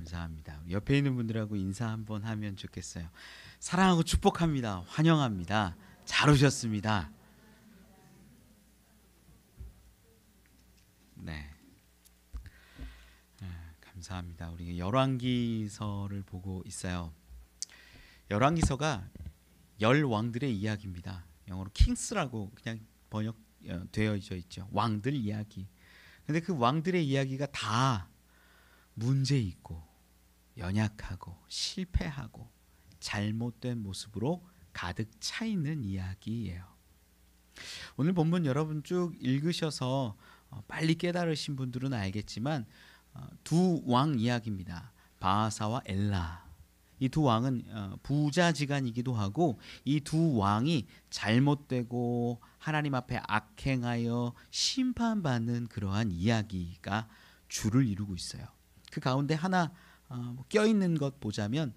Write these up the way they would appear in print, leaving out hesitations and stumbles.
감사합니다. 옆에 있는 분들하고 인사 한번 하면 좋겠어요. 사랑하고 축복합니다. 환영합니다. 잘 오셨습니다. 네, 감사합니다. 우리 열왕기서를 보고 있어요. 열왕기서가 열 왕들의 이야기입니다. 영어로 킹스라고 그냥 번역되어져 있죠. 왕들 이야기. 근데 그 왕들의 이야기가 다 문제 있고 연약하고 실패하고 잘못된 모습으로 가득 차 있는 이야기예요. 오늘 본문 여러분 쭉 읽으셔서 빨리 깨달으신 분들은 알겠지만 두 왕 이야기입니다. 바하사와 엘라. 이 두 왕은 부자지간이기도 하고 이 두 왕이 잘못되고 하나님 앞에 악행하여 심판받는 그러한 이야기가 줄을 이루고 있어요. 그 가운데 하나 껴있는 것 보자면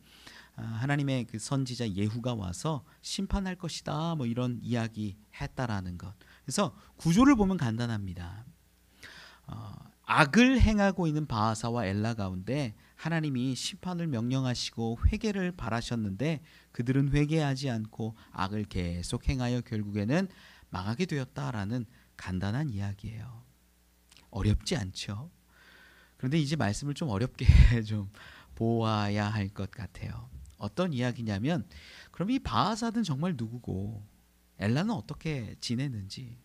하나님의 그 선지자 예후가 와서 심판할 것이다 뭐 이런 이야기 했다라는 것. 그래서 구조를 보면 간단합니다. 악을 행하고 있는 바하사와 엘라 가운데 하나님이 심판을 명령하시고 회개를 바라셨는데 그들은 회개하지 않고 악을 계속 행하여 결국에는 망하게 되었다라는 간단한 이야기예요. 어렵지 않죠? 그런데 이제 말씀을 좀 어렵게 좀 보아야 할 것 같아요. 어떤 이야기냐면 그럼 이 바하사는 정말 누구고 엘라는 어떻게 지냈는지,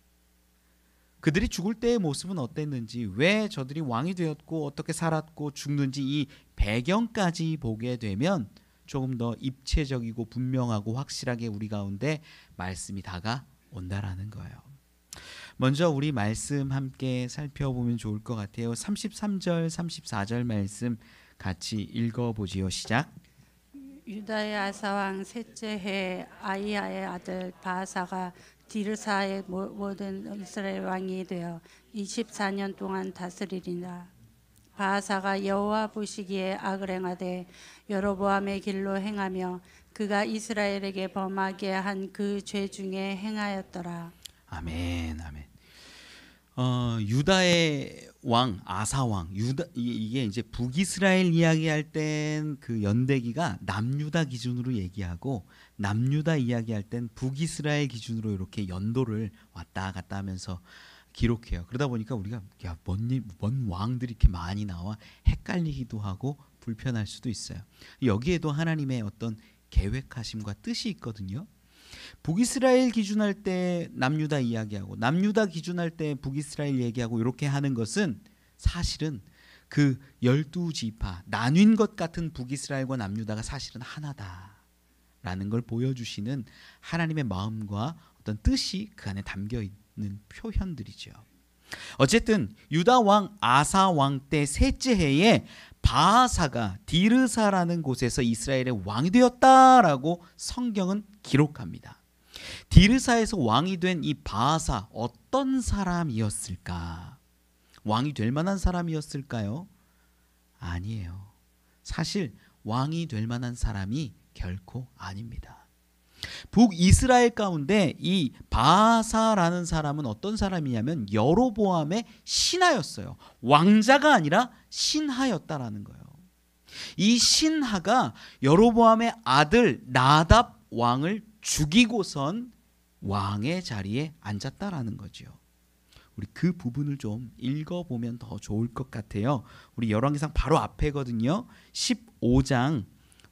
그들이 죽을 때의 모습은 어땠는지, 왜 저들이 왕이 되었고 어떻게 살았고 죽는지 이 배경까지 보게 되면 조금 더 입체적이고 분명하고 확실하게 우리 가운데 말씀이 다가온다라는 거예요. 먼저 우리 말씀 함께 살펴보면 좋을 것 같아요. 33절 34절 말씀 같이 읽어보지요. 시작. 유다의 아사왕 셋째 해 아이야의 아들 바하사가 디르사의 모든 이스라엘 왕이 되어 24년 동안 다스리리라. 바하사가 여호와 보시기에 악을 행하되 여로보암의 길로 행하며 그가 이스라엘에게 범하게 한 그 죄 중에 행하였더라. 아멘, 아멘. 유다의 왕 아사 왕, 이게 이제 북이스라엘 이야기할 땐 그 연대기가 남유다 기준으로 얘기하고 남유다 이야기할 땐 북이스라엘 기준으로 이렇게 연도를 왔다 갔다 하면서 기록해요. 그러다 보니까 우리가 뭔 왕들이 이렇게 많이 나와 헷갈리기도 하고 불편할 수도 있어요. 여기에도 하나님의 어떤 계획하심과 뜻이 있거든요. 북이스라엘 기준할 때 남유다 이야기하고 남유다 기준할 때 북이스라엘 얘기하고 이렇게 하는 것은 사실은 그 12지파 나뉜 것 같은 북이스라엘과 남유다가 사실은 하나다라는 걸 보여주시는 하나님의 마음과 어떤 뜻이 그 안에 담겨 있는 표현들이죠. 어쨌든 유다 왕 아사 왕 때 셋째 해에 바하사가 디르사라는 곳에서 이스라엘의 왕이 되었다라고 성경은 기록합니다. 디르사에서 왕이 된 이 바하사, 어떤 사람이었을까? 왕이 될 만한 사람이었을까요? 아니에요. 사실 왕이 될 만한 사람이 결코 아닙니다. 북이스라엘 가운데 이 바하사라는 사람은 어떤 사람이냐면 여로보암의 신하였어요. 왕자가 아니라 신하였다라는 거예요. 이 신하가 여로보암의 아들 나답 왕을 죽이고선 왕의 자리에 앉았다라는 거죠. 우리 그 부분을 좀 읽어보면 더 좋을 것 같아요. 우리 열왕기상 바로 앞에거든요. 15장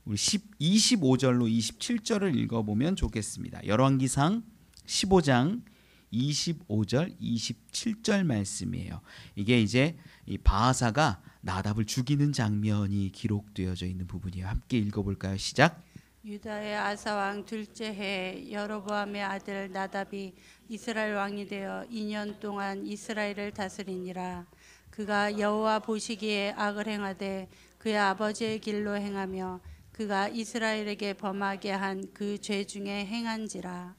우리 25절로 27절을 읽어보면 좋겠습니다. 열왕기상 15장 25절 27절 말씀이에요. 이게 이제 이 바하사가 나답을 죽이는 장면이 기록되어져 있는 부분이에요. 함께 읽어볼까요? 시작. 유다의 아사왕 둘째 해 여로보암의 아들 나답이 이스라엘 왕이 되어 2년 동안 이스라엘을 다스리니라. 그가 여호와 보시기에 악을 행하되 그의 아버지의 길로 행하며 그가 이스라엘에게 범하게 한 그 죄 중에 행한지라.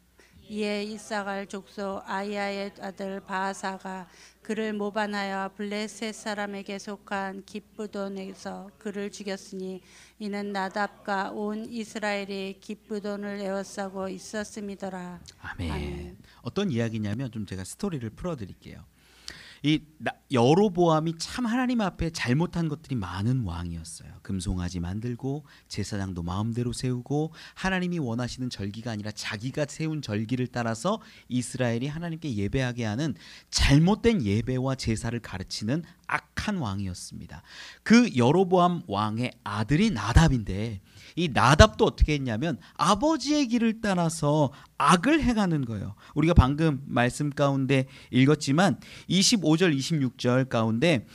이에 이사갈 족속 아이야의 아들 바하사가 그를 모반하여 블레셋 사람에게 속한 깁브돈에서 그를 죽였으니 이는 나답과 온 이스라엘이 깁브돈을 에워싸고 있었음이더라. 아멘. 아멘. 어떤 이야기냐면 좀 제가 스토리를 풀어드릴게요. 여로보암이 참 하나님 앞에 잘못한 것들이 많은 왕이었어요. 금송아지 만들고 제사장도 마음대로 세우고 하나님이 원하시는 절기가 아니라 자기가 세운 절기를 따라서 이스라엘이 하나님께 예배하게 하는 잘못된 예배와 제사를 가르치는 악한 왕이었습니다. 그 여로보암 왕의 아들이 나답인데 이 나답도 어떻게 했냐면 아버지의 길을 따라서 악을 행하는 거예요. 우리가 방금 말씀 가운데 읽었지만 25절 26절 가운데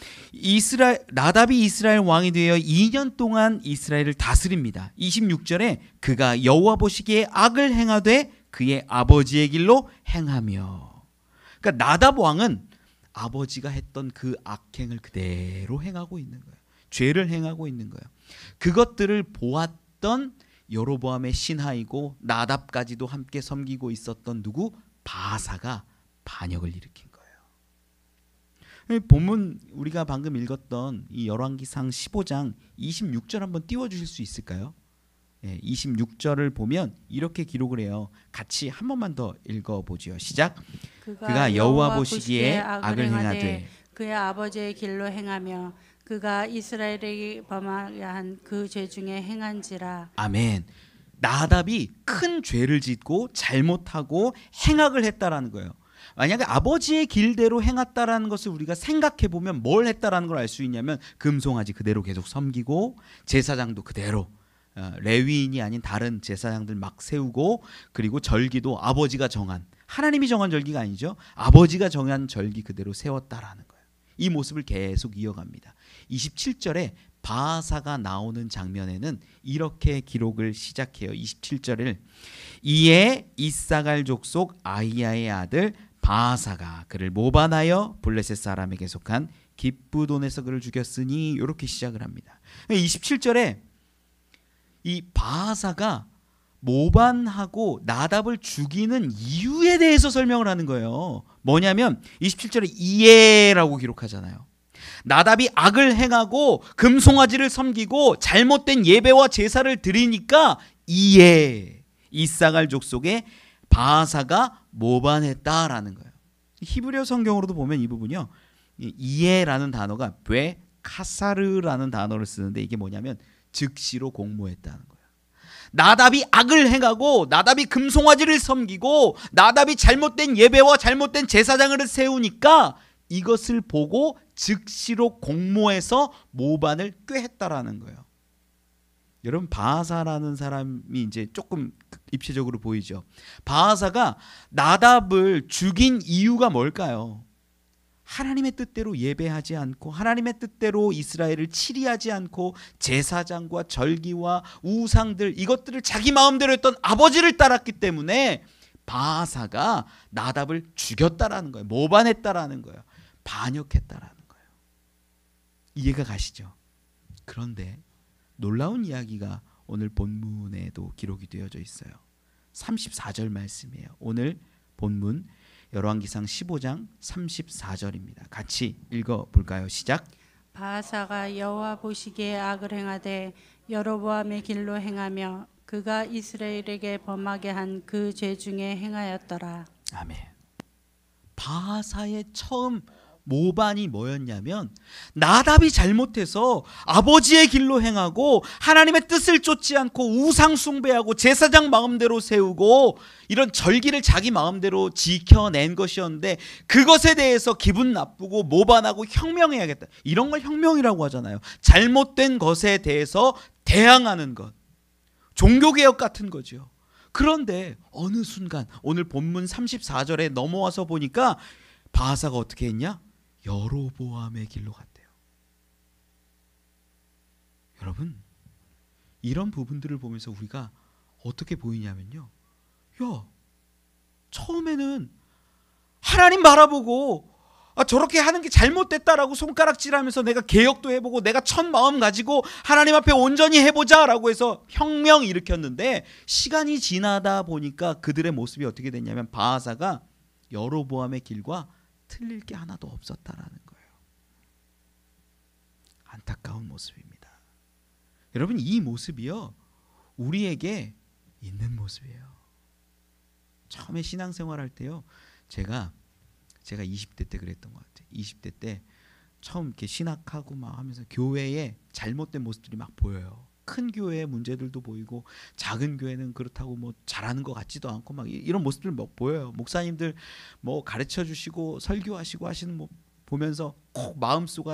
나답이 이스라엘 왕이 되어 2년 동안 이스라엘을 다스립니다. 26절에 그가 여호와 보시기에 악을 행하되 그의 아버지의 길로 행하며, 그러니까 나답 왕은 아버지가 했던 그 악행을 그대로 행하고 있는 거예요. 죄를 행하고 있는 거예요. 그것들을 보았던 여로보암의 신하이고 나답까지도 함께 섬기고 있었던 누구? 바사가 반역을 일으킨 거예요. 본문 우리가 방금 읽었던 이 열왕기상 15장 26절 한번 띄워주실 수 있을까요? 26절을 보면 이렇게 기록을 해요. 같이 한 번만 더 읽어보죠. 시작. 그가 여호와 보시기에 악을 행하되 그의 아버지의 길로 행하며 그가 이스라엘에게 범하게 한 그 죄 중에 행한지라. 아멘. 나답이 큰 죄를 짓고 잘못하고 행악을 했다라는 거예요. 만약에 아버지의 길대로 행했다라는 것을 우리가 생각해 보면 뭘 했다라는 걸 알 수 있냐면 금송아지 그대로 계속 섬기고 제사장도 그대로 레위인이 아닌 다른 제사장들 막 세우고, 그리고 절기도 아버지가 정한, 하나님이 정한 절기가 아니죠. 아버지가 정한 절기 그대로 세웠다라는 거예요. 이 모습을 계속 이어갑니다. 27절에 바사가 나오는 장면에는 이렇게 기록을 시작해요. 27절을 이에 이사갈 족속 아히야의 아들 바사가 그를 모반하여 블레셋 사람에게 속한 기브돈에서 그를 죽였으니, 이렇게 시작을 합니다. 27절에 이 바사가 모반하고 나답을 죽이는 이유에 대해서 설명을 하는 거예요. 뭐냐면 27절에 이에라고 기록하잖아요. 나답이 악을 행하고 금송아지를 섬기고 잘못된 예배와 제사를 드리니까 이에 이사갈 족속의 바사가 모반했다라는 거예요. 히브리어 성경으로도 보면 이 부분이요, 이에라는 단어가 왜 카사르라는 단어를 쓰는데 이게 뭐냐면 즉시로 공모했다는 거예요. 나답이 악을 행하고 나답이 금송아지를 섬기고 나답이 잘못된 예배와 잘못된 제사장을 세우니까 이것을 보고 즉시로 공모해서 모반을 꾀했다라는 거예요. 여러분, 바하사라는 사람이 이제 조금 입체적으로 보이죠. 바하사가 나답을 죽인 이유가 뭘까요? 하나님의 뜻대로 예배하지 않고 하나님의 뜻대로 이스라엘을 치리하지 않고 제사장과 절기와 우상들, 이것들을 자기 마음대로 했던 아버지를 따랐기 때문에 바하사가 나답을 죽였다라는 거예요. 모반했다라는 거예요. 반역했다라는 거예요. 이해가 가시죠? 그런데 놀라운 이야기가 오늘 본문에도 기록이 되어져 있어요. 34절 말씀이에요. 오늘 본문 열왕기상 15장 34절입니다. 같이 읽어볼까요? 시작. 바하사가 여호와 보시기에 악을 행하되 여로보암의 길로 행하며 그가 이스라엘에게 범하게 한 그 죄 중에 행하였더라. 아멘. 바하사의 처음 모반이 뭐였냐면 나답이 잘못해서 아버지의 길로 행하고 하나님의 뜻을 쫓지 않고 우상 숭배하고 제사장 마음대로 세우고 이런 절기를 자기 마음대로 지켜낸 것이었는데, 그것에 대해서 기분 나쁘고 모반하고 혁명해야겠다, 이런 걸 혁명이라고 하잖아요. 잘못된 것에 대해서 대항하는 것, 종교개혁 같은 거죠. 그런데 어느 순간 오늘 본문 34절에 넘어와서 보니까 바하사가 어떻게 했냐? 여로보암의 길로 갔대요. 여러분, 이런 부분들을 보면서 우리가 어떻게 보이냐면요, 야, 처음에는 하나님 바라보고 저렇게 하는 게 잘못됐다라고 손가락질하면서 내가 개혁도 해보고 내가 첫 마음 가지고 하나님 앞에 온전히 해보자라고 해서 혁명 일으켰는데, 시간이 지나다 보니까 그들의 모습이 어떻게 됐냐면 바하사가 여로보암의 길과 틀릴 게 하나도 없었다라는 거예요. 안타까운 모습입니다. 여러분, 이 모습이요, 우리에게 있는 모습이에요. 처음에 신앙생활 할 때요, 제가 제가 20대 때 그랬던 것 같아요. 20대 때 처음 이렇게 신학하고 막 하면서 교회에 잘못된 모습들이 막 보여요. 큰 교회의 문제들도 보이고 작은 교회는 그렇다고 뭐 잘하는 것 같지도 않고 막 이런 모습들 막 보여요. 목사님들 뭐 가르쳐 주시고 설교하시고 하시는 뭐 보면서 꼭 마음속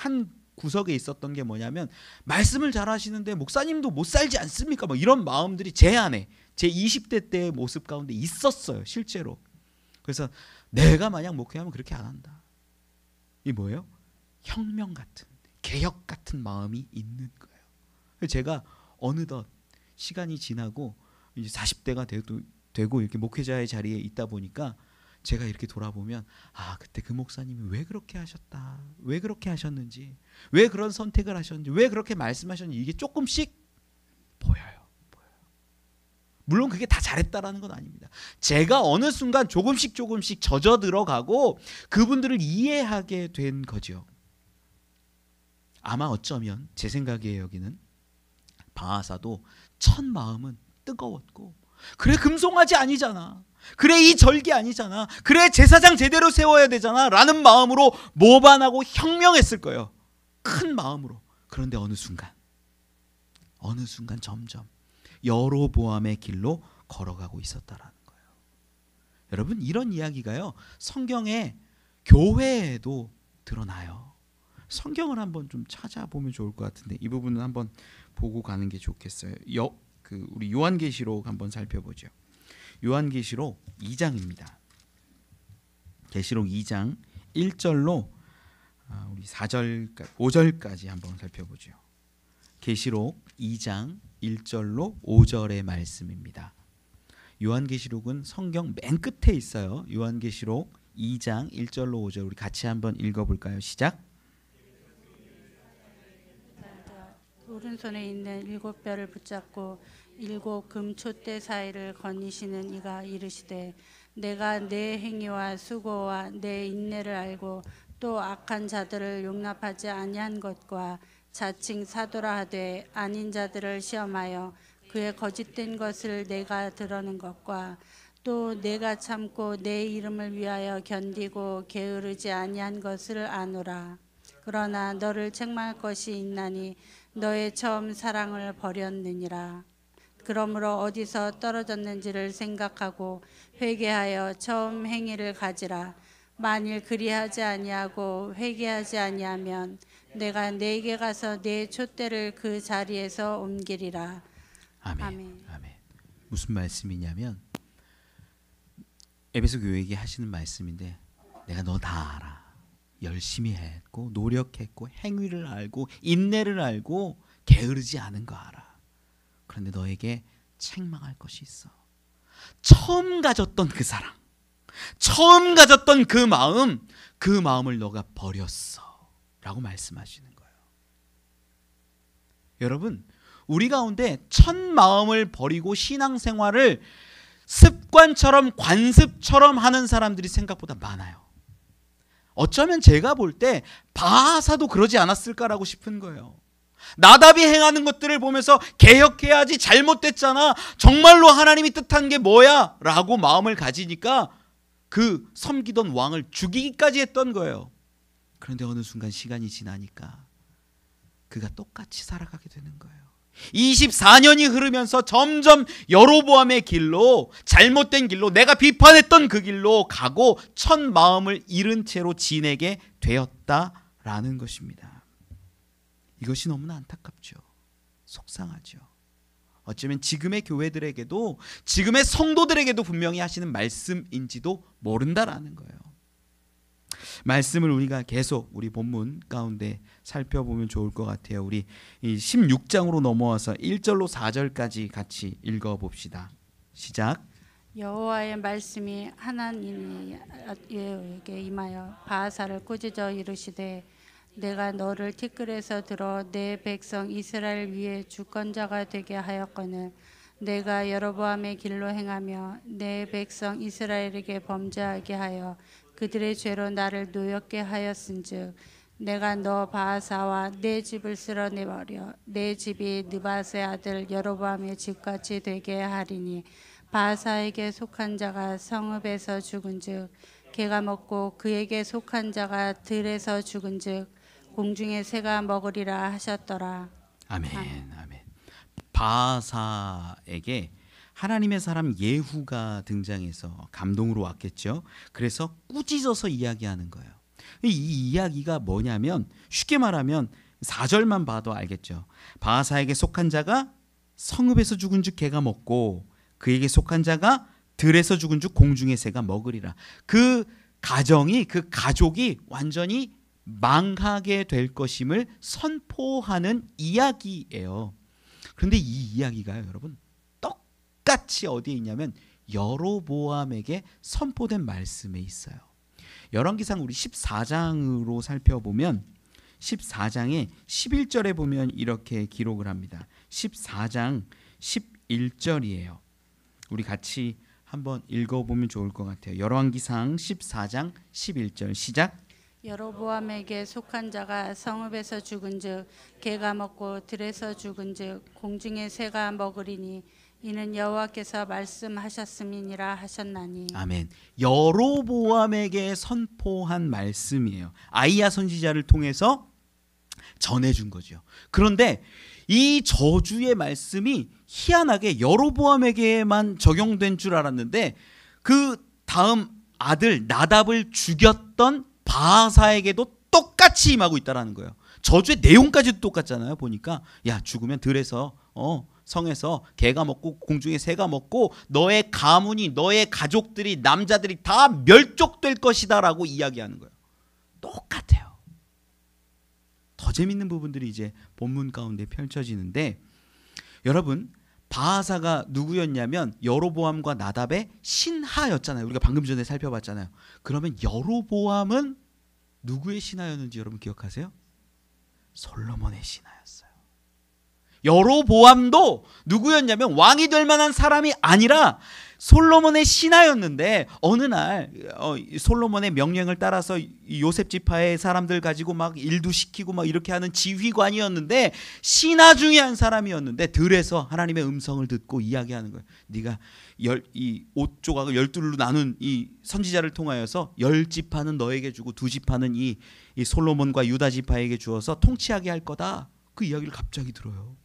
한 구석에 있었던 게 뭐냐면 말씀을 잘 하시는데 목사님도 못 살지 않습니까? 뭐 이런 마음들이 제 안에 제 20대 때의 모습 가운데 있었어요. 실제로. 그래서 내가 만약 목회하면 그렇게 안 한다. 이 뭐예요? 혁명 같은 개혁 같은 마음이 있는 거예요. 제가 어느덧 시간이 지나고 이제 40대가 되고 이렇게 목회자의 자리에 있다 보니까 제가 이렇게 돌아보면 아 그때 그 목사님이 왜 그렇게 하셨다, 왜 그렇게 하셨는지, 왜 그런 선택을 하셨는지, 왜 그렇게 말씀하셨는지 이게 조금씩 보여요. 물론 그게 다 잘했다라는 건 아닙니다. 제가 어느 순간 조금씩 젖어 들어가고 그분들을 이해하게 된 거죠. 아마 어쩌면 제 생각이에요. 여기는 바하사도 첫 마음은 뜨거웠고 그래 금송아지 아니잖아, 그래 이 절기 아니잖아, 그래 제사장 제대로 세워야 되잖아 라는 마음으로 모반하고 혁명했을 거예요. 큰 마음으로. 그런데 어느 순간 점점 여로보암의 길로 걸어가고 있었다라는 거예요. 여러분 이런 이야기가요 성경의 교회에도 드러나요. 성경을 한번 좀 찾아보면 좋을 것 같은데 이 부분은 한번 보고 가는 게 좋겠어요. 우리 요한계시록 한번 살펴보죠. 요한계시록 2장입니다. 계시록 2장 1절로 우리 5절까지 한번 살펴보죠. 계시록 2장 1절로 5절의 말씀입니다. 요한계시록은 성경 맨 끝에 있어요. 요한계시록 2장 1절로 5절 우리 같이 한번 읽어볼까요? 시작. 오른손에 있는 7뼈를 붙잡고 7 금촛대 사이를 거니시는 이가 이르시되 내가 내 행위와 수고와 내 인내를 알고 또 악한 자들을 용납하지 아니한 것과 자칭 사도라 하되 아닌 자들을 시험하여 그의 거짓된 것을 내가 드러낸 것과 또 내가 참고 내 이름을 위하여 견디고 게으르지 아니한 것을 아노라. 그러나 너를 책망할 것이 있나니 너의 처음 사랑을 버렸느니라. 그러므로 어디서 떨어졌는지를 생각하고 회개하여 처음 행위를 가지라. 만일 그리하지 아니하고 회개하지 아니하면 내가 네게 가서 네 촛대를 그 자리에서 옮기리라. 아멘. 무슨 말씀이냐면 에베소 교회에게 하시는 말씀인데 내가 너 다 알아. 열심히 했고 노력했고 행위를 알고 인내를 알고 게으르지 않은 거 알아. 그런데 너에게 책망할 것이 있어. 처음 가졌던 그 사랑, 처음 가졌던 그 마음을 너가 버렸어 라고 말씀하시는 거예요. 여러분 우리 가운데 첫 마음을 버리고 신앙생활을 습관처럼 관습처럼 하는 사람들이 생각보다 많아요. 어쩌면 제가 볼 때 바하사도 그러지 않았을까라고 싶은 거예요. 나답이 행하는 것들을 보면서 개혁해야지, 잘못됐잖아, 정말로 하나님이 뜻한 게 뭐야 라고 마음을 가지니까 그 섬기던 왕을 죽이기까지 했던 거예요. 그런데 어느 순간 시간이 지나니까 그가 똑같이 살아가게 되는 거예요. 24년이 흐르면서 점점 여로보암의 길로, 잘못된 길로, 내가 비판했던 그 길로 가고 첫 마음을 잃은 채로 지내게 되었다라는 것입니다. 이것이 너무나 안타깝죠. 속상하죠. 어쩌면 지금의 교회들에게도, 지금의 성도들에게도 분명히 하시는 말씀인지도 모른다라는 거예요. 말씀을 우리가 계속 우리 본문 가운데 살펴보면 좋을 것 같아요. 우리 16장으로 넘어와서 1절로 4절까지 같이 읽어봅시다. 시작. 여호와의 말씀이 하나님에게 임하여 바하사를 꾸짖어 이르시되 내가 너를 티끌에서 들어 내 백성 이스라엘 위에 주권자가 되게 하였거늘 내가 여로보암의 길로 행하며 내 백성 이스라엘에게 범죄하게 하여 그들의 죄로 나를 노엽게 하였은즉 내가 너 바하사와 내 집을 쓸어내버려 내 집이 느밧의 아들 여로보암의 집같이 되게 하리니 바하사에게 속한 자가 성읍에서 죽은즉 개가 먹고 그에게 속한 자가 들에서 죽은즉 공중의 새가 먹으리라 하셨더라. 아멘. 아멘. 바하사에게 하나님의 사람 예후가 등장해서 감동으로 왔겠죠. 그래서 꾸짖어서 이야기하는 거예요. 이 이야기가 뭐냐면 쉽게 말하면 4절만 봐도 알겠죠. 바하사에게 속한 자가 성읍에서 죽은 즉 개가 먹고 그에게 속한 자가 들에서 죽은 즉 공중의 새가 먹으리라. 그 가정이 그 가족이 완전히 망하게 될 것임을 선포하는 이야기예요. 그런데 이 이야기가요, 여러분, 똑같이 어디에 있냐면 여로보암에게 선포된 말씀에 있어요. 열왕기상 우리 14장으로 살펴보면 14장의 11절에 보면 이렇게 기록을 합니다. 14장 11절이에요. 우리 같이 한번 읽어보면 좋을 것 같아요. 열왕기상 14장 11절 시작. 여로보암에게 속한 자가 성읍에서 죽은즉 개가 먹고 들에서 죽은즉 공중의 새가 먹으리니 이는 여호와께서 말씀하셨음이니라 하셨나니. 아멘. 여로보암에게 선포한 말씀이에요. 아이야 선지자를 통해서 전해준 거죠. 그런데 이 저주의 말씀이 희한하게 여로보암에게만 적용된 줄 알았는데 그 다음 아들 나답을 죽였던 바하사에게도 똑같이 임하고 있다라는 거예요. 저주의 내용까지도 똑같잖아요. 보니까 야 죽으면 들에서 성에서 개가 먹고 공중에 새가 먹고 너의 가문이 너의 가족들이 남자들이 다 멸족될 것이다라고 이야기하는 거예요. 똑같아요. 더 재밌는 부분들이 이제 본문 가운데 펼쳐지는데 여러분 바하사가 누구였냐면 여로보암과 나답의 신하였잖아요. 우리가 방금 전에 살펴봤잖아요. 그러면 여로보암은 누구의 신하였는지 여러분 기억하세요? 솔로몬의 신하였어요. 여로보암도 누구였냐면 왕이 될 만한 사람이 아니라 솔로몬의 신하였는데 어느 날 솔로몬의 명령을 따라서 요셉 지파의 사람들 가지고 막 일도 시키고 막 이렇게 하는 지휘관이었는데 신하 중에 한 사람이었는데 들에서 하나님의 음성을 듣고 이야기하는 거예요. 네가 이 옷 조각을 12로 나눈 이 선지자를 통하여서 10지파는 너에게 주고 2지파는 이 솔로몬과 유다 지파에게 주어서 통치하게 할 거다. 그 이야기를 갑자기 들어요.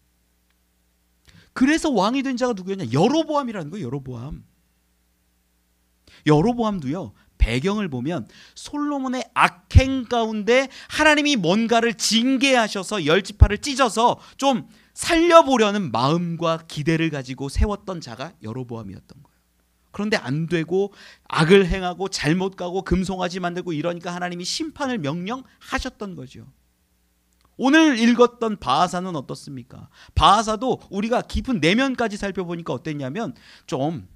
그래서 왕이 된 자가 누구였냐? 여로보암이라는 거예요. 여로보암. 여로보암도요. 배경을 보면 솔로몬의 악행 가운데 하나님이 뭔가를 징계하셔서 10지파를 찢어서 좀 살려보려는 마음과 기대를 가지고 세웠던 자가 여로보암이었던 거예요. 그런데 안 되고 악을 행하고 잘못 가고 금송아지 만들고 이러니까 하나님이 심판을 명령하셨던 거죠. 오늘 읽었던 바하사는 어떻습니까? 바하사도 우리가 깊은 내면까지 살펴보니까 어땠냐면 좀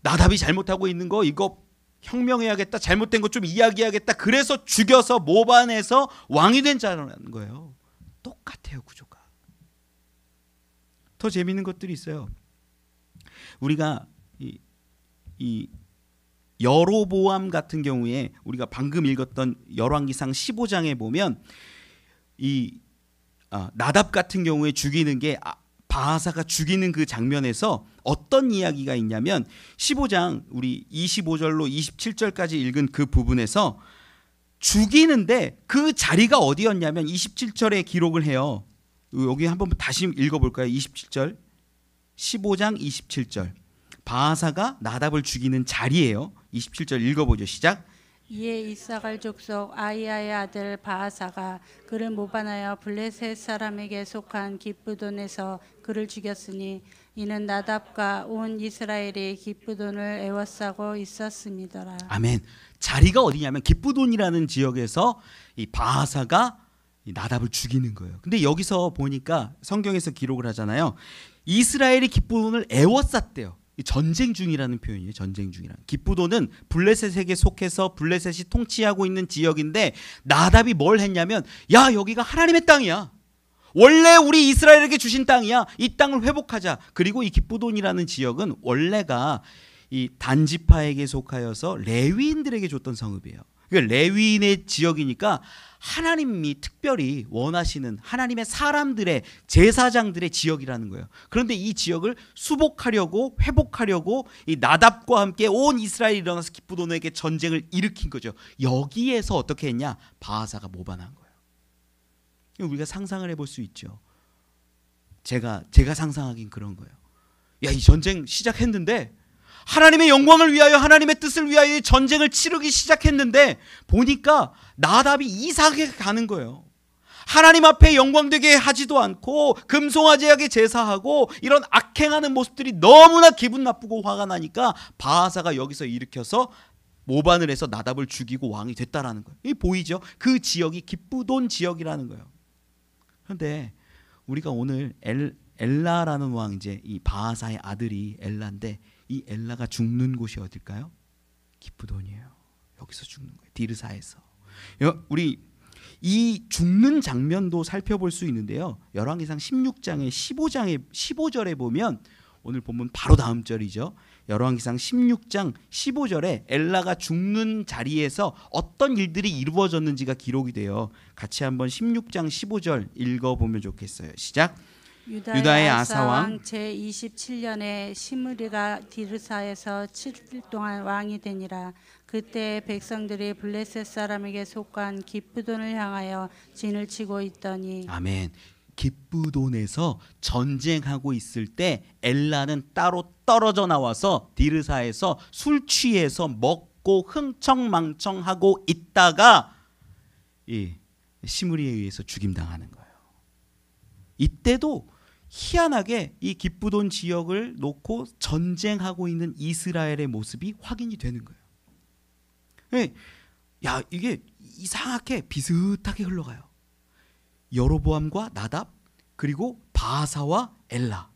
나답이 잘못하고 있는 거 이거 혁명해야겠다. 잘못된 거 좀 이야기해야겠다. 그래서 죽여서 모반해서 왕이 된 자라는 거예요. 똑같아요, 구조가. 더 재미있는 것들이 있어요. 우리가 이 여로보암 같은 경우에 우리가 방금 읽었던 열왕기상 15장에 보면 나답 같은 경우에 죽이는 게 바하사가 죽이는 그 장면에서 어떤 이야기가 있냐면 15장 우리 25절로 27절까지 읽은 그 부분에서 죽이는데 그 자리가 어디였냐면 27절에 기록을 해요. 여기 한번 다시 읽어볼까요? 27절 15장 27절 바하사가 나답을 죽이는 자리예요. 27절 읽어보죠. 시작. 이에 이사갈 족속 아이야의 아들 바하사가 그를 모반하여 블레셋 사람에게 속한 기브돈에서 그를 죽였으니 이는 나답과 온 이스라엘이 기브돈을 애워싸고 있었음이더라. 아멘. 자리가 어디냐면 기브돈이라는 지역에서 이 바하사가 이 나답을 죽이는 거예요. 근데 여기서 보니까 성경에서 기록을 하잖아요. 이스라엘이 기브돈을 애워쌌대요. 전쟁 중이라는 표현이에요. 전쟁 중이라는. 기브돈은 블레셋에게 속해서 블레셋이 통치하고 있는 지역인데 나답이 뭘 했냐면 야 여기가 하나님의 땅이야. 원래 우리 이스라엘에게 주신 땅이야. 이 땅을 회복하자. 그리고 이 기브돈이라는 지역은 원래가 이 단지파에게 속하여서 레위인들에게 줬던 성읍이에요. 그러니까 레위인의 지역이니까 하나님이 특별히 원하시는 하나님의 사람들의 제사장들의 지역이라는 거예요. 그런데 이 지역을 수복하려고 회복하려고 이 나답과 함께 온 이스라엘이 일어나서 기브돈에게 전쟁을 일으킨 거죠. 여기에서 어떻게 했냐? 바하사가 모반한 거예요. 우리가 상상을 해볼 수 있죠. 제가 상상하긴 그런 거예요. 야, 이 전쟁 시작했는데 하나님의 영광을 위하여 하나님의 뜻을 위하여 전쟁을 치르기 시작했는데 보니까 나답이 이상하게 가는 거예요. 하나님 앞에 영광되게 하지도 않고 금송아지에게 제사하고 이런 악행하는 모습들이 너무나 기분 나쁘고 화가 나니까 바하사가 여기서 일으켜서 모반을 해서 나답을 죽이고 왕이 됐다라는 거예요. 이 보이죠? 그 지역이 기브돈 지역이라는 거예요. 그런데 우리가 오늘 엘라라는 왕, 이제 이 바하사의 아들이 엘라인데 이 엘라가 죽는 곳이 어딜까요? 기브돈이에요. 여기서 죽는 거예요. 디르사에서. 우리 이 죽는 장면도 살펴볼 수 있는데요. 열왕기상 16장의 15절에 보면 오늘 본문 바로 다음 절이죠. 열왕기상 16장 15절에 엘라가 죽는 자리에서 어떤 일들이 이루어졌는지가 기록이 돼요. 같이 한번 16장 15절 읽어보면 좋겠어요. 시작. 유다의 아사왕 제27년에 시므리가 디르사에서 7일 동안 왕이 되니라. 그때 백성들이 블레셋 사람에게 속한 기브돈을 향하여 진을 치고 있더니. 아멘. 기브돈에서 전쟁하고 있을 때 엘라는 따로 떨어져 나와서 디르사에서 술 취해서 먹고 흥청망청하고 있다가 이 시므리에 의해서 죽임당하는 거예요. 이때도 희한하게 이 기브돈 지역을 놓고 전쟁하고 있는 이스라엘의 모습이 확인이 되는 거예요. 야, 이게 이상하게 비슷하게 흘러가요. 여로보암과 나답 그리고 바하사와 엘라,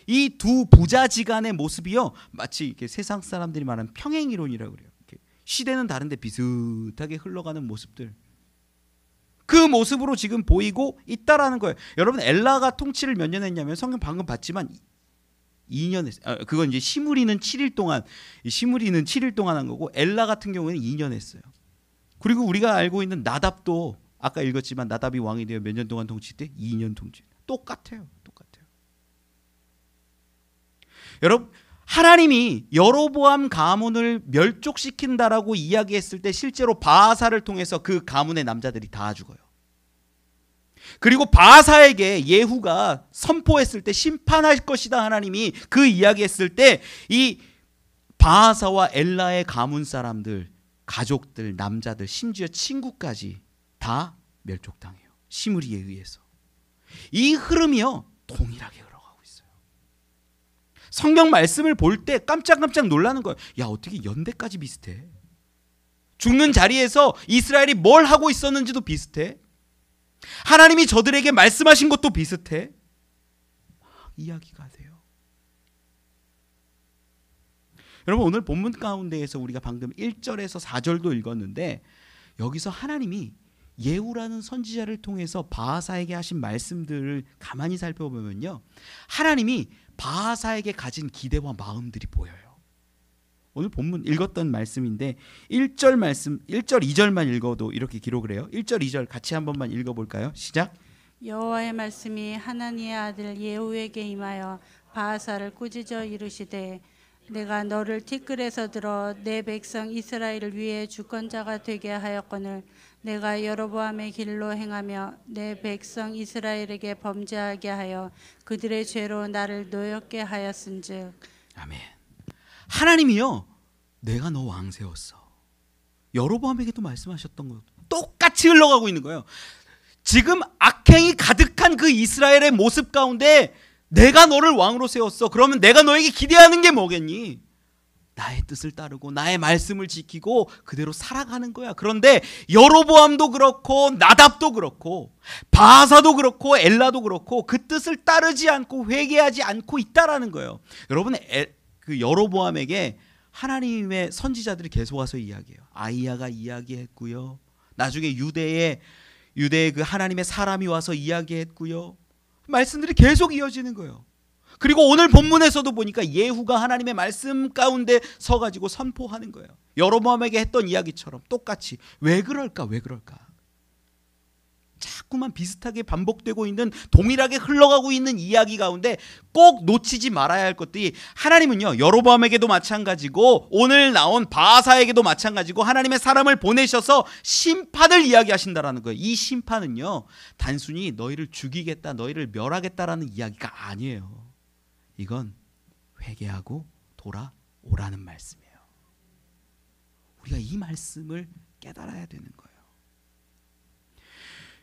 이 두 부자지간의 모습이요 마치 이렇게 세상 사람들이 말하는 평행이론이라고 그래요. 이렇게 시대는 다른데 비슷하게 흘러가는 모습들, 그 모습으로 지금 보이고 있다라는 거예요. 여러분, 엘라가 통치를 몇 년 했냐면 성경 방금 봤지만 2년 했어요. 그건 이제 시므리는 7일 동안 한 거고 엘라 같은 경우에는 2년 했어요. 그리고 우리가 알고 있는 나답도 아까 읽었지만 나답이 왕이 되어 몇 년 동안 통치때 2년 통치. 똑같아요. 여러분, 하나님이 여로보암 가문을 멸족시킨다라고 이야기했을 때 실제로 바하사를 통해서 그 가문의 남자들이 다 죽어요. 그리고 바하사에게 예후가 선포했을 때 심판할 것이다, 하나님이 그 이야기했을 때 이 바하사와 엘라의 가문 사람들, 가족들, 남자들, 심지어 친구까지 다 멸족당해요. 시므리에 의해서. 이 흐름이요 동일하게 흘러가고 있어요. 성경 말씀을 볼 때 깜짝깜짝 놀라는 거예요. 야, 어떻게 연대까지 비슷해? 죽는 자리에서 이스라엘이 뭘 하고 있었는지도 비슷해. 하나님이 저들에게 말씀하신 것도 비슷해. 이야기가 돼요. 여러분, 오늘 본문 가운데에서 우리가 방금 1절에서 4절도 읽었는데 여기서 하나님이 예후라는 선지자를 통해서 바하사에게 하신 말씀들을 가만히 살펴보면요, 하나님이 바하사에게 가진 기대와 마음들이 보여요. 오늘 본문 읽었던 말씀인데 1절 말씀 1절 2절만 읽어도 이렇게 기록을 해요. 1절 2절 같이 한 번만 읽어볼까요? 시작. 여호와의 말씀이 하나니의 아들 예후에게 임하여 바하사를 꾸짖어 이르시되 내가 너를 티끌에서 들어 내 백성 이스라엘을 위해 주권자가 되게 하였거늘 내가 여로보암의 길로 행하며 내 백성 이스라엘에게 범죄하게 하여 그들의 죄로 나를 노엽게 하였은즉. 아멘. 하나님이요, 내가 너 왕 세웠어. 여로보암에게도 말씀하셨던 거 똑같이 흘러가고 있는 거예요. 지금 악행이 가득한 그 이스라엘의 모습 가운데 내가 너를 왕으로 세웠어. 그러면 내가 너에게 기대하는 게 뭐겠니? 나의 뜻을 따르고 나의 말씀을 지키고 그대로 살아가는 거야. 그런데 여로보암도 그렇고 나답도 그렇고 바하사도 그렇고 엘라도 그렇고 그 뜻을 따르지 않고 회개하지 않고 있다라는 거예요. 여러분, 그 여로보암에게 하나님의 선지자들이 계속 와서 이야기해요. 아이야가 이야기했고요. 나중에 유대의 그 하나님의 사람이 와서 이야기했고요. 말씀들이 계속 이어지는 거예요. 그리고 오늘 본문에서도 보니까 예후가 하나님의 말씀 가운데 서가지고 선포하는 거예요. 여로보암에게 했던 이야기처럼 똑같이. 왜 그럴까? 왜 그럴까? 자꾸만 비슷하게 반복되고 있는, 동일하게 흘러가고 있는 이야기 가운데 꼭 놓치지 말아야 할 것들이, 하나님은요 여로보암에게도 마찬가지고 오늘 나온 바하사에게도 마찬가지고 하나님의 사람을 보내셔서 심판을 이야기하신다라는 거예요. 이 심판은요 단순히 너희를 죽이겠다, 너희를 멸하겠다라는 이야기가 아니에요. 이건 회개하고 돌아오라는 말씀이에요. 우리가 이 말씀을 깨달아야 되는 거예요.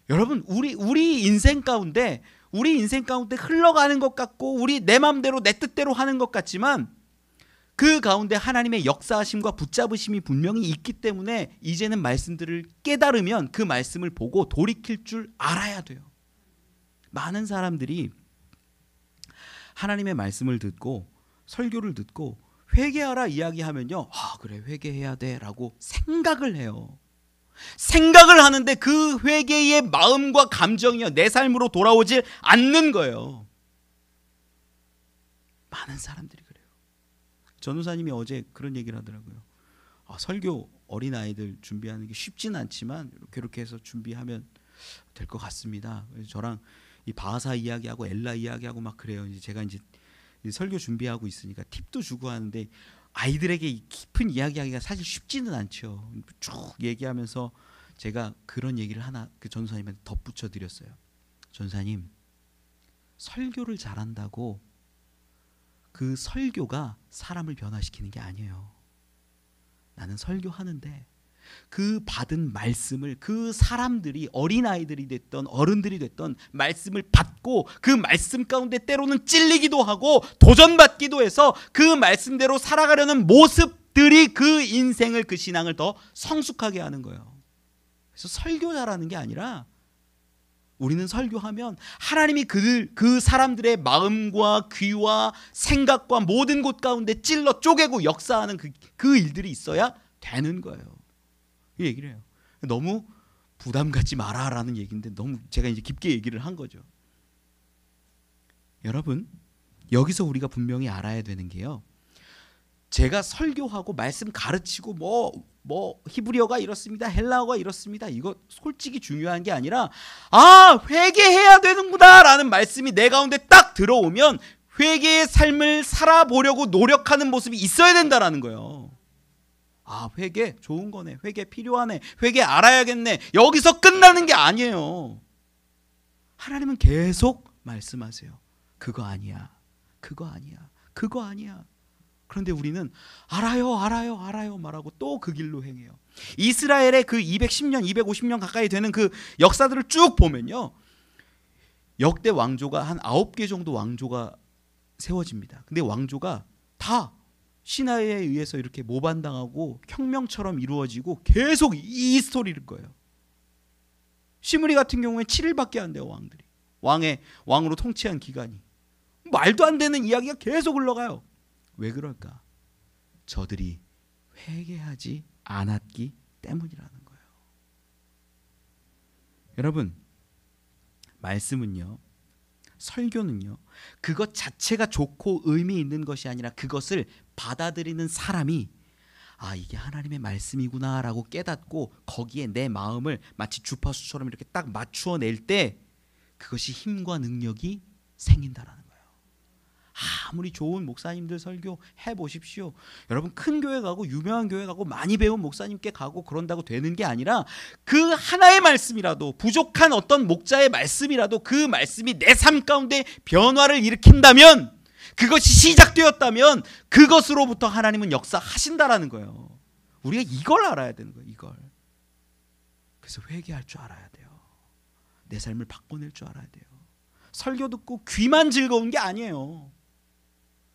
여러분, 우리 인생 가운데 흘러가는 것 같고, 내 마음대로 내 뜻대로 하는 것 같지만, 그 가운데 하나님의 역사하심과 붙잡으심이 분명히 있기 때문에 이제는 말씀들을 깨달으면 그 말씀을 보고 돌이킬 줄 알아야 돼요. 많은 사람들이 하나님의 말씀을 듣고 설교를 듣고 회개하라 이야기하면요, 그래 회개해야 돼 라고 생각을 해요. 생각을 하는데 그 회개의 마음과 감정이요 내 삶으로 돌아오질 않는 거예요. 많은 사람들이 그래요. 전우사님이 어제 그런 얘기를 하더라고요. 설교 어린아이들 준비하는 게 쉽지는 않지만 이렇게 해서 준비하면 될 것 같습니다. 그래서 저랑 이 바하사 이야기하고 엘라 이야기하고 막 그래요. 이제 제가 이제 설교 준비하고 있으니까 팁도 주고 하는데, 아이들에게 깊은 이야기하기가 사실 쉽지는 않죠. 쭉 얘기하면서 제가 그런 얘기를 하나 그 전사님한테 덧붙여 드렸어요. 전사님, 설교를 잘한다고 그 설교가 사람을 변화시키는 게 아니에요. 나는 설교하는데 그 받은 말씀을 그 사람들이, 어린아이들이 됐던 어른들이 됐던 말씀을 받고 그 말씀 가운데 때로는 찔리기도 하고 도전받기도 해서 그 말씀대로 살아가려는 모습들이 그 인생을, 그 신앙을 더 성숙하게 하는 거예요. 그래서 설교 잘하는 게 아니라, 우리는 설교하면 하나님이 그 사람들의 마음과 귀와 생각과 모든 곳 가운데 찔러 쪼개고 역사하는 그 일들이 있어야 되는 거예요. 이 얘기를 해요. 너무 부담 갖지 마라라는 얘기인데 너무 제가 이제 깊게 얘기를 한 거죠. 여러분, 여기서 우리가 분명히 알아야 되는 게요, 제가 설교하고 말씀 가르치고 뭐 히브리어가 이렇습니다, 헬라어가 이렇습니다, 이거 솔직히 중요한 게 아니라, 회개해야 되는구나 라는 말씀이 내 가운데 딱 들어오면 회개의 삶을 살아보려고 노력하는 모습이 있어야 된다라는 거예요. 회개 좋은 거네, 회개 필요하네, 회개 알아야겠네, 여기서 끝나는 게 아니에요. 하나님은 계속 말씀하세요. 그거 아니야, 그거 아니야, 그거 아니야. 그런데 우리는 알아요 말하고 또 그 길로 행해요. 이스라엘의 그 210년 250년 가까이 되는 그 역사들을 쭉 보면요, 역대 왕조가 한 9개 정도 왕조가 세워집니다. 근데 왕조가 다 신하에 의해서 이렇게 모반당하고 혁명처럼 이루어지고 계속 이 스토리일 거예요. 시므리 같은 경우에 7일밖에 안 돼요. 왕으로 통치한 기간이. 말도 안 되는 이야기가 계속 흘러가요. 왜 그럴까? 저들이 회개하지 않았기 때문이라는 거예요. 여러분, 말씀은요, 설교는요, 그것 자체가 좋고 의미 있는 것이 아니라 그것을 받아들이는 사람이 이게 하나님의 말씀이구나 라고 깨닫고 거기에 내 마음을 마치 주파수처럼 이렇게 딱 맞추어 낼 때 그것이 힘과 능력이 생긴다라는 거예요. 아무리 좋은 목사님들 설교 해보십시오. 여러분, 큰 교회 가고 유명한 교회 가고 많이 배운 목사님께 가고 그런다고 되는 게 아니라, 그 하나의 말씀이라도, 부족한 어떤 목자의 말씀이라도 그 말씀이 내 삶 가운데 변화를 일으킨다면, 그것이 시작되었다면 그것으로부터 하나님은 역사하신다라는 거예요. 우리가 이걸 알아야 되는 거예요. 이걸. 그래서 회개할 줄 알아야 돼요. 내 삶을 바꿔낼 줄 알아야 돼요. 설교 듣고 귀만 즐거운 게 아니에요.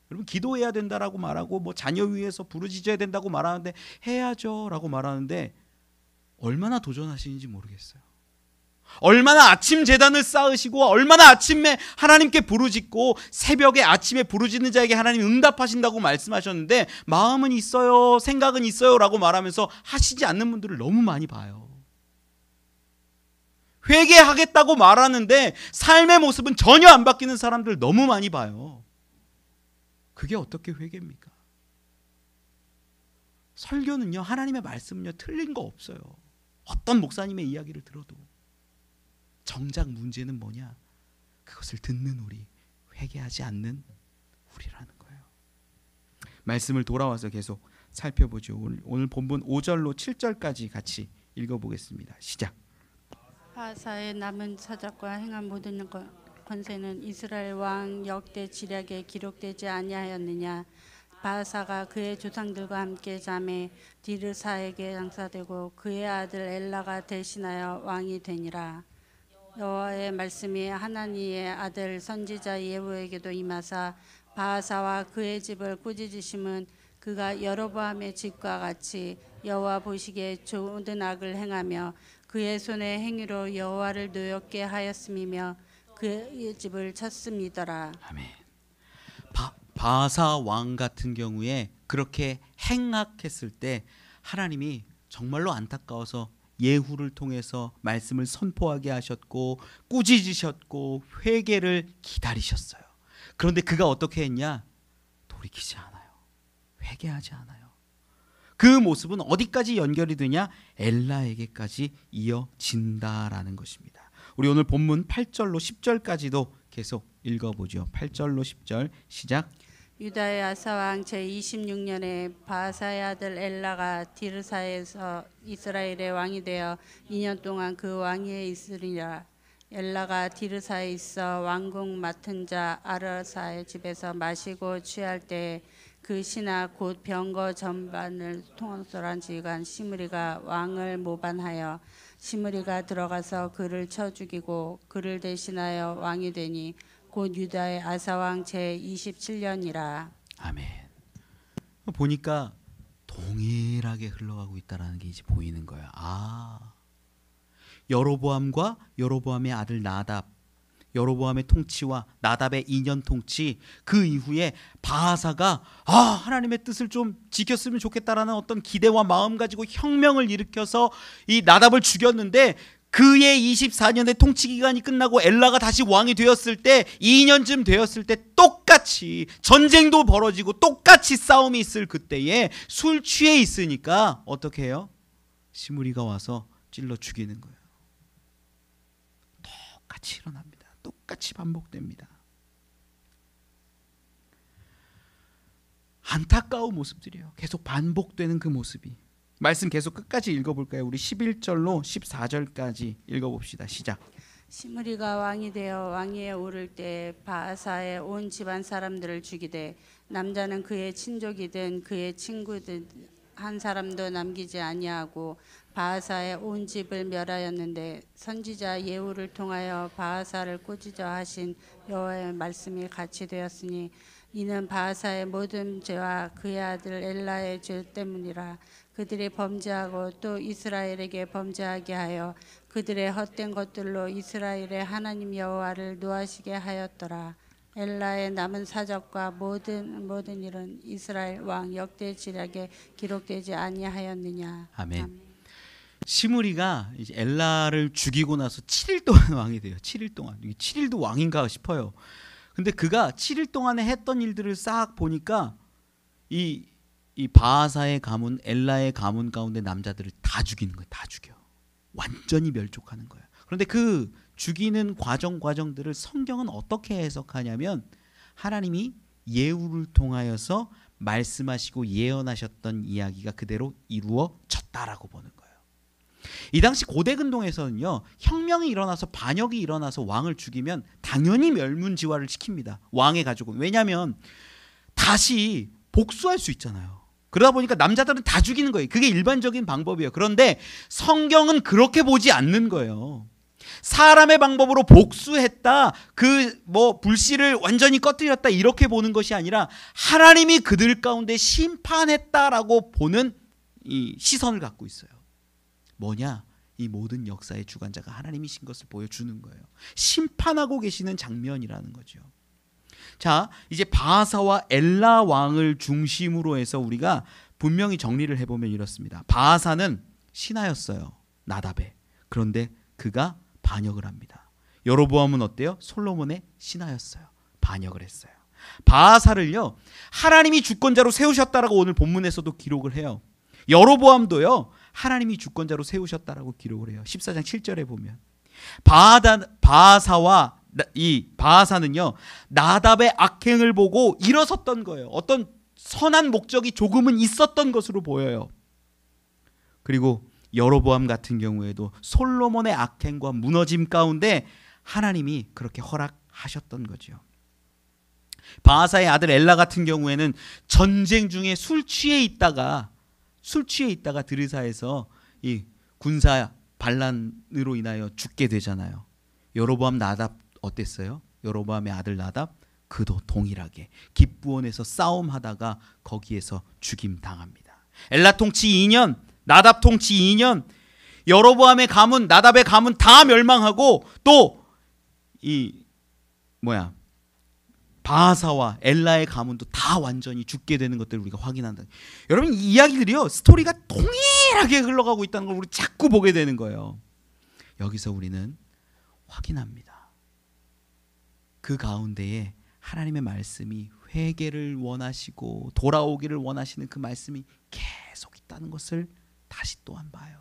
여러분, 기도해야 된다라고 말하고 뭐 자녀 위해서 부르짖어야 된다고 말하는데 해야죠 라고 말하는데 얼마나 도전하시는지 모르겠어요. 얼마나 아침 제단을 쌓으시고 얼마나 아침에 하나님께 부르짖고 새벽에 아침에 부르짖는 자에게 하나님 응답하신다고 말씀하셨는데 마음은 있어요, 생각은 있어요 라고 말하면서 하시지 않는 분들을 너무 많이 봐요. 회개하겠다고 말하는데 삶의 모습은 전혀 안 바뀌는 사람들 너무 많이 봐요. 그게 어떻게 회개입니까? 설교는요, 하나님의 말씀은요, 틀린 거 없어요. 어떤 목사님의 이야기를 들어도 정작 문제는 뭐냐? 그것을 듣는 우리, 회개하지 않는 우리라는 거예요. 말씀을 돌아와서 계속 살펴보죠. 오늘 본문 5절로 7절까지 같이 읽어보겠습니다. 시작. 바하사의 남은 사적과 행한 모든 권세는 이스라엘 왕 역대 지략에 기록되지 아니하였느냐? 바하사가 그의 조상들과 함께 자매 디르사에게 장사되고 그의 아들 엘라가 대신하여 왕이 되니라. 여호와의 말씀이 하나니의 아들 선지자 예후에게도 임하사 바하사와 그의 집을 꾸짖으심은 그가 여로보암의 집과 같이 여호와 보시기에 모든 악을 행하며 그의 손의 행위로 여호와를 노엽게 하였음이며 그의 집을 쳤음이더라. 아멘. 바하사 왕 같은 경우에 그렇게 행악했을 때 하나님이 정말로 안타까워서 예후를 통해서 말씀을 선포하게 하셨고 꾸짖으셨고 회개를 기다리셨어요. 그런데 그가 어떻게 했냐? 돌이키지 않아요. 회개하지 않아요. 그 모습은 어디까지 연결이 되냐? 엘라에게까지 이어진다라는 것입니다. 우리 오늘 본문 8절로 10절까지도 계속 읽어보죠. 8절로 10절 시작. 유다의 아사왕 제26년에 바하사의 아들 엘라가 디르사에서 이스라엘의 왕이 되어 2년 동안 그 왕위에 있으리라. 엘라가 디르사에 있어 왕궁 맡은 자 아르사의 집에서 마시고 취할 때 그 신하 곧 병거 전반을 통솔한 지휘관 시므리가 왕을 모반하여 시므리가 들어가서 그를 쳐 죽이고 그를 대신하여 왕이 되니 곧 유다의 아사왕 제27년이라. 아멘. 보니까 동일하게 흘러가고 있다라는 게 이제 보이는 거예요. 여로보암과 여로보암의 아들 나답, 여로보암의 통치와 나답의 2년 통치, 그 이후에 바하사가 하나님의 뜻을 좀 지켰으면 좋겠다라는 어떤 기대와 마음 가지고 혁명을 일으켜서 이 나답을 죽였는데 그의 24년의 통치 기간이 끝나고 엘라가 다시 왕이 되었을 때 2년쯤 되었을 때 똑같이 전쟁도 벌어지고 똑같이 싸움이 있을 그때에 술 취해 있으니까 어떻게 해요? 시므리가 와서 찔러 죽이는 거예요. 똑같이 일어납니다. 똑같이 반복됩니다. 안타까운 모습들이에요. 계속 반복되는 그 모습이. 말씀 계속 끝까지 읽어볼까요? 우리 11절로 14절까지 읽어봅시다. 시작. 시므리가 왕이 되어 왕위에 오를 때 바하사의 온 집안 사람들을 죽이되 남자는 그의 친족이든 그의 친구든 한 사람도 남기지 아니하고 바하사의 온 집을 멸하였는데 선지자 예후를 통하여 바하사를 꾸짖어 하신 여호와의 말씀이 같이 되었으니 이는 바하사의 모든 죄와 그의 아들 엘라의 죄 때문이라. 그들이 범죄하고 또 이스라엘에게 범죄하게 하여 그들의 헛된 것들로 이스라엘의 하나님 여호와를 노하시게 하였더라. 엘라의 남은 사적과 모든 일은 이스라엘 왕 역대 지략에 기록되지 아니하였느냐. 아멘. 시므리가 이제 엘라를 죽이고 나서 7일 동안 왕이 돼요. 7일 동안. 7일도 왕인가 싶어요. 근데 그가 7일 동안에 했던 일들을 싹 보니까 이 바하사의 가문, 엘라의 가문 가운데 남자들을 다 죽이는 거예요. 다 죽여. 완전히 멸족하는 거예요. 그런데 그 죽이는 과정들을 성경은 어떻게 해석하냐면 하나님이 예후를 통하여서 말씀하시고 예언하셨던 이야기가 그대로 이루어졌다라고 보는 거예요. 이 당시 고대 근동에서는요, 혁명이 일어나서 반역이 일어나서 왕을 죽이면 당연히 멸문지화를 시킵니다. 왕의 가족은. 왜냐하면 다시 복수할 수 있잖아요. 그러다 보니까 남자들은 다 죽이는 거예요. 그게 일반적인 방법이에요. 그런데 성경은 그렇게 보지 않는 거예요. 사람의 방법으로 복수했다, 불씨를 완전히 꺼뜨렸다, 이렇게 보는 것이 아니라 하나님이 그들 가운데 심판했다라고 보는 이 시선을 갖고 있어요. 뭐냐? 이 모든 역사의 주관자가 하나님이신 것을 보여주는 거예요. 심판하고 계시는 장면이라는 거죠. 자, 이제 바하사와 엘라 왕을 중심으로 해서 우리가 분명히 정리를 해보면 이렇습니다. 바하사는 신하였어요, 나답의. 그런데 그가 반역을 합니다. 여로보암은 어때요? 솔로몬의 신하였어요. 반역을 했어요. 바하사를요 하나님이 주권자로 세우셨다라고 오늘 본문에서도 기록을 해요. 여로보암도요 하나님이 주권자로 세우셨다라고 기록을 해요. 14장 7절에 보면 바하사와 이 바하사는요 나답의 악행을 보고 일어섰던 거예요. 어떤 선한 목적이 조금은 있었던 것으로 보여요. 그리고 여로보암 같은 경우에도 솔로몬의 악행과 무너짐 가운데 하나님이 그렇게 허락하셨던 거죠. 바하사의 아들 엘라 같은 경우에는 전쟁 중에 술 취해 있다가 드르사에서 이 군사 반란으로 인하여 죽게 되잖아요. 여로보암 나답 어땠어요? 여로보암의 아들 나답 그도 동일하게 깁브온에서 싸움하다가 거기에서 죽임 당합니다. 엘라 통치 2년, 나답 통치 2년, 여로보암의 가문, 나답의 가문 다 멸망하고 또 이 바하사와 엘라의 가문도 다 완전히 죽게 되는 것들을 우리가 확인한다. 여러분 이 이야기들이요 스토리가 동일하게 흘러가고 있다는 걸 우리 자꾸 보게 되는 거예요. 여기서 우리는 확인합니다. 그 가운데에 하나님의 말씀이 회개를 원하시고 돌아오기를 원하시는 그 말씀이 계속 있다는 것을 다시 또한 봐요.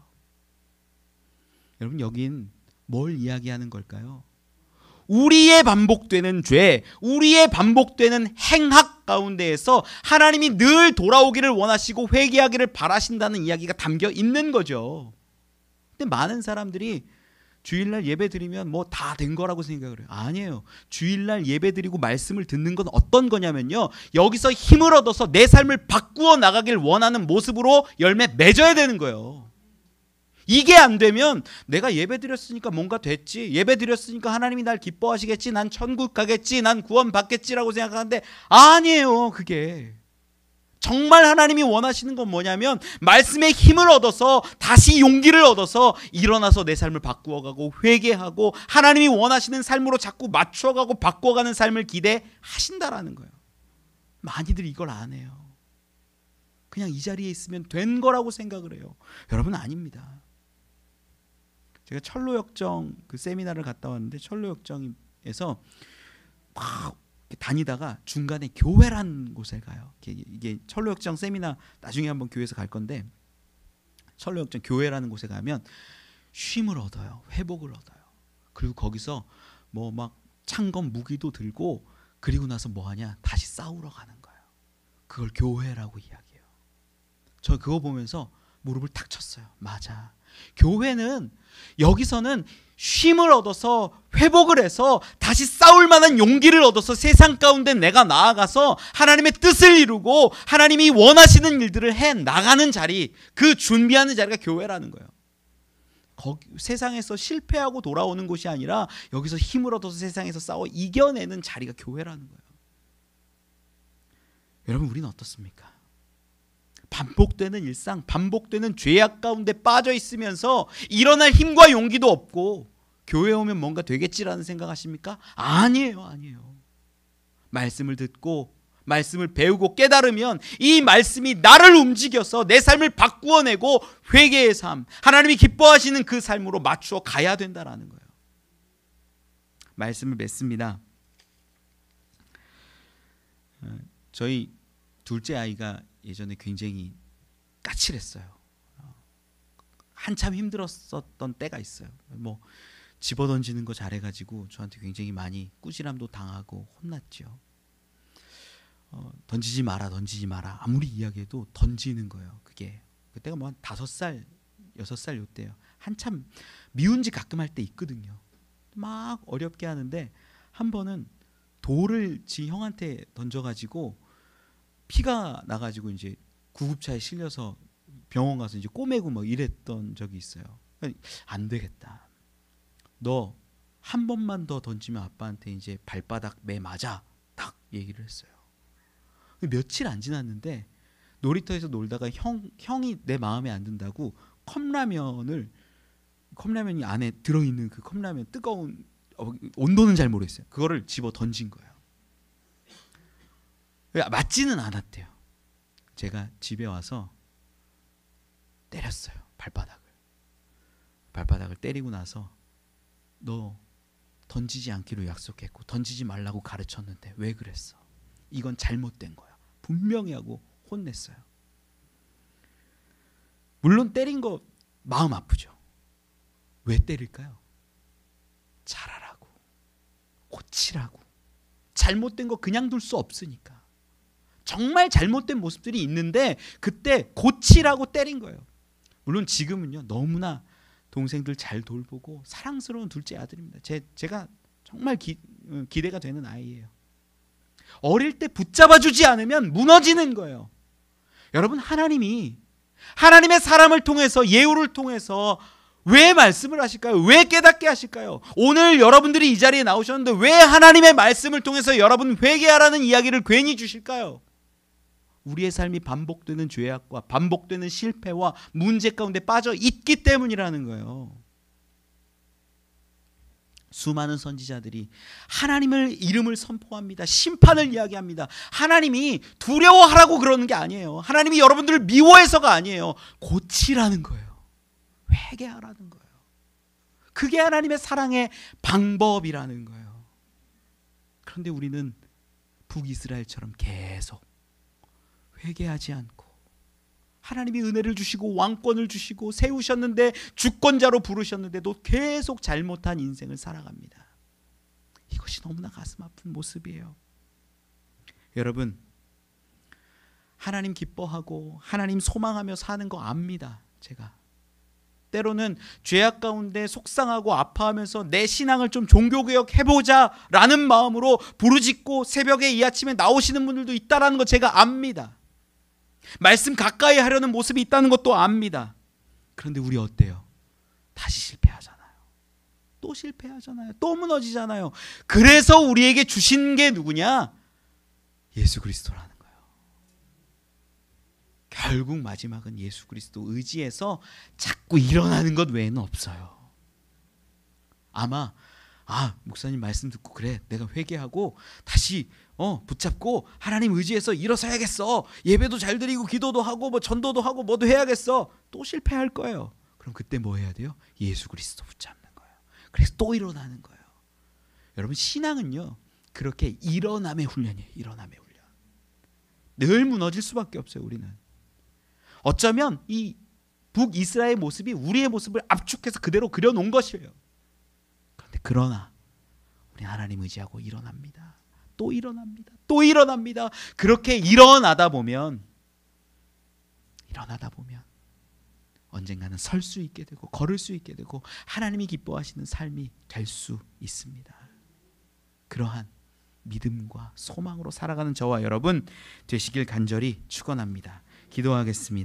여러분 여긴 뭘 이야기하는 걸까요? 우리의 반복되는 죄, 우리의 반복되는 행악 가운데에서 하나님이 늘 돌아오기를 원하시고 회개하기를 바라신다는 이야기가 담겨 있는 거죠. 근데 많은 사람들이 주일날 예배 드리면 뭐 다 된 거라고 생각을 해요. 아니에요. 주일날 예배 드리고 말씀을 듣는 건 어떤 거냐면요 여기서 힘을 얻어서 내 삶을 바꾸어 나가길 원하는 모습으로 열매 맺어야 되는 거예요. 이게 안 되면 내가 예배 드렸으니까 뭔가 됐지, 예배 드렸으니까 하나님이 날 기뻐하시겠지, 난 천국 가겠지, 난 구원 받겠지라고 생각하는데 아니에요. 그게 정말 하나님이 원하시는 건 뭐냐면 말씀의 힘을 얻어서 다시 용기를 얻어서 일어나서 내 삶을 바꾸어가고 회개하고 하나님이 원하시는 삶으로 자꾸 맞춰가고 바꿔가는 삶을 기대하신다라는 거예요. 많이들 이걸 안 해요. 그냥 이 자리에 있으면 된 거라고 생각을 해요. 여러분 아닙니다. 제가 철로역정 그 세미나를 갔다 왔는데 철로역정에서 막 다니다가 중간에 교회란 곳에 가요. 이게 철로역정 세미나 나중에 한번 교회에서 갈 건데 철로역정 교회라는 곳에 가면 쉼을 얻어요. 회복을 얻어요. 그리고 거기서 뭐 막 창검 무기도 들고 그리고 나서 뭐 하냐? 다시 싸우러 가는 거예요. 그걸 교회라고 이야기해요. 저 그거 보면서 무릎을 탁 쳤어요. 맞아. 교회는 여기서는 쉼을 얻어서 회복을 해서 다시 싸울 만한 용기를 얻어서 세상 가운데 내가 나아가서 하나님의 뜻을 이루고 하나님이 원하시는 일들을 해 나가는 자리, 그 준비하는 자리가 교회라는 거예요. 세상에서 실패하고 돌아오는 곳이 아니라 여기서 힘을 얻어서 세상에서 싸워 이겨내는 자리가 교회라는 거예요. 여러분 우리는 어떻습니까? 반복되는 일상, 반복되는 죄악 가운데 빠져 있으면서 일어날 힘과 용기도 없고 교회 오면 뭔가 되겠지라는 생각하십니까? 아니에요. 말씀을 듣고 말씀을 배우고 깨달으면 이 말씀이 나를 움직여서 내 삶을 바꾸어내고 회개의 삶, 하나님이 기뻐하시는 그 삶으로 맞추어 가야 된다라는 거예요. 말씀을 맺습니다. 저희 둘째 아이가 예전에 굉장히 까칠했어요. 한참 힘들었었던 때가 있어요. 뭐 집어던지는 거 잘해가지고 저한테 굉장히 많이 꾸지람도 당하고 혼났죠. 던지지 마라 아무리 이야기해도 던지는 거예요. 그게 그때가 뭐 한 5살 6살 요때예요. 한참 미운 짓 가끔 할 때 있거든요. 막 어렵게 하는데 한 번은 돌을 지 형한테 던져가지고 피가 나가지고 이제 구급차에 실려서 병원 가서 이제 꼬매고 막 이랬던 적이 있어요. 안 되겠다. 너 한 번만 더 던지면 아빠한테 이제 발바닥 매 맞아. 딱 얘기를 했어요. 며칠 안 지났는데 놀이터에서 놀다가 형이 내 마음에 안 든다고 컵라면이 안에 들어있는 그 컵라면 뜨거운 온도는 잘 모르겠어요. 그거를 집어 던진 거예요. 맞지는 않았대요. 제가 집에 와서 때렸어요. 발바닥을 때리고 나서 너 던지지 않기로 약속했고 던지지 말라고 가르쳤는데 왜 그랬어? 이건 잘못된 거야. 분명히 하고 혼냈어요. 물론 때린 거 마음 아프죠. 왜 때릴까요? 잘하라고, 고치라고. 잘못된 거 그냥 둘 수 없으니까. 정말 잘못된 모습들이 있는데 그때 고치라고 때린 거예요. 물론 지금은요, 너무나 동생들 잘 돌보고 사랑스러운 둘째 아들입니다. 제가 정말 기대가 되는 아이예요. 어릴 때 붙잡아주지 않으면 무너지는 거예요. 여러분, 하나님이 하나님의 사람을 통해서, 예후를 통해서 왜 말씀을 하실까요? 왜 깨닫게 하실까요? 오늘 여러분들이 이 자리에 나오셨는데 왜 하나님의 말씀을 통해서 여러분 회개하라는 이야기를 괜히 주실까요? 우리의 삶이 반복되는 죄악과 반복되는 실패와 문제 가운데 빠져 있기 때문이라는 거예요. 수많은 선지자들이 하나님의 이름을 선포합니다. 심판을 이야기합니다. 하나님이 두려워하라고 그러는 게 아니에요. 하나님이 여러분들을 미워해서가 아니에요. 고치라는 거예요. 회개하라는 거예요. 그게 하나님의 사랑의 방법이라는 거예요. 그런데 우리는 북이스라엘처럼 계속 회개하지 않고, 하나님이 은혜를 주시고 왕권을 주시고 세우셨는데, 주권자로 부르셨는데도 계속 잘못한 인생을 살아갑니다. 이것이 너무나 가슴 아픈 모습이에요. 여러분, 하나님 기뻐하고 하나님 소망하며 사는 거 압니다. 제가 때로는 죄악 가운데 속상하고 아파하면서 내 신앙을 좀 종교개혁 해보자 라는 마음으로 부르짖고 새벽에 이 아침에 나오시는 분들도 있다라는 거 제가 압니다. 말씀 가까이 하려는 모습이 있다는 것도 압니다. 그런데 우리 어때요? 다시 실패하잖아요. 또 실패하잖아요. 또 무너지잖아요. 그래서 우리에게 주신 게 누구냐? 예수 그리스도라는 거예요. 결국 마지막은 예수 그리스도 의지해서 자꾸 일어나는 것 외에는 없어요. 아마 목사님 말씀 듣고 그래, 내가 회개하고 다시 붙잡고 하나님 의지해서 일어서야겠어, 예배도 잘 드리고 기도도 하고 뭐 전도도 하고 뭐도 해야겠어, 또 실패할 거예요. 그럼 그때 뭐 해야 돼요? 예수 그리스도 붙잡는 거예요. 그래서 또 일어나는 거예요. 여러분, 신앙은요 그렇게 일어남의 훈련이에요. 일어남의 훈련. 늘 무너질 수밖에 없어요. 우리는 어쩌면 이 북이스라엘 모습이 우리의 모습을 압축해서 그대로 그려놓은 것이에요. 그러나 우리 하나님 의지하고 일어납니다. 또 일어납니다. 또 일어납니다. 그렇게 일어나다 보면 언젠가는 설 수 있게 되고 걸을 수 있게 되고 하나님이 기뻐하시는 삶이 될 수 있습니다. 그러한 믿음과 소망으로 살아가는 저와 여러분 되시길 간절히 축원합니다. 기도하겠습니다.